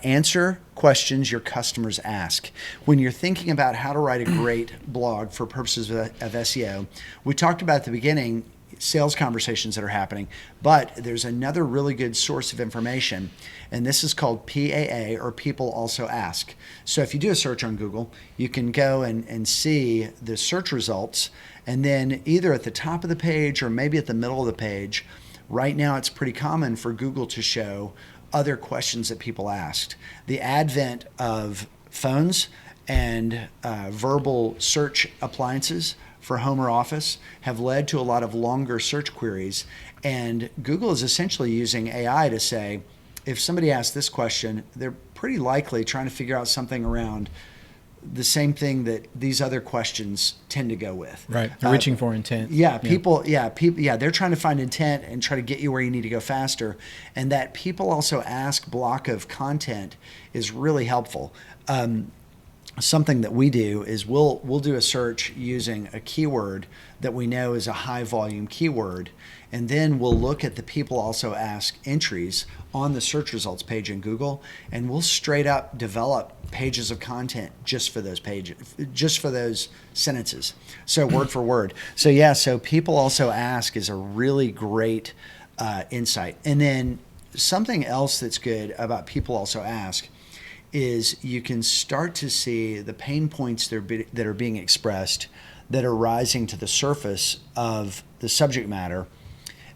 Answer questions your customers ask. When you're thinking about how to write a great blog for purposes of SEO, we talked about at the beginning sales conversations that are happening, but there's another really good source of information, and this is called PAA, or People Also Ask. So if you do a search on Google, you can go and see the search results, and then either at the top of the page or maybe at the middle of the page, right now it's pretty common for Google to show other questions that people asked. The advent of phones and verbal search appliances for home or office have led to a lot of longer search queries. And Google is essentially using AI to say, if somebody asks this question, they're pretty likely trying to figure out something around the same thing that these other questions tend to go with. Right. They're reaching for intent. People, they're trying to find intent and try to get you where you need to go faster. And that People Also Ask block of content is really helpful. Something that we do is we'll do a search using a keyword that we know is a high volume keyword, and then we'll look at the People Also Ask entries on the search results page in Google, and we'll straight up develop pages of content just for those pages, just for those sentences. So word for word. So People Also Ask is a really great insight. And then something else that's good about People Also Ask is you can start to see the pain points that are being expressed that are rising to the surface of the subject matter.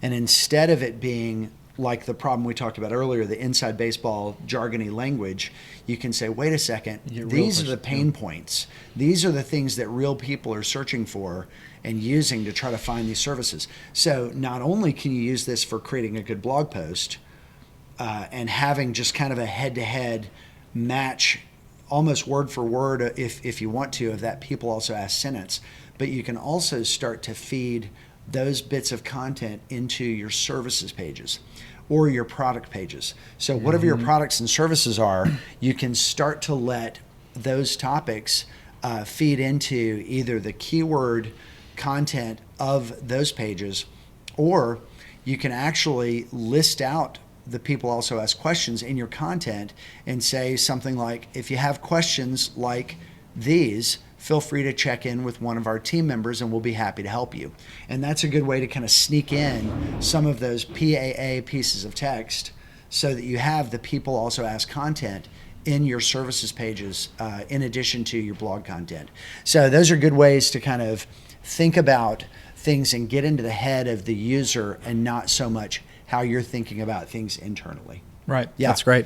And instead of it being like the problem we talked about earlier, the inside baseball jargony language, you can say, wait a second, these are the pain points. These are the things that real people are searching for and using to try to find these services. So not only can you use this for creating a good blog post and having just kind of a head-to-head match almost word for word, if you want to, of that People Also Ask sentence, but you can also start to feed those bits of content into your services pages or your product pages. So whatever your products and services are, you can start to let those topics feed into either the keyword content of those pages, or you can actually list out the People Also Ask questions in your content and say something like, if you have questions like these, feel free to check in with one of our team members and we'll be happy to help you. And that's a good way to kind of sneak in some of those PAA pieces of text so that you have the People Also Ask content in your services pages in addition to your blog content. So those are good ways to kind of think about things and get into the head of the user and not so much how you're thinking about things internally. Right. Yeah. That's great.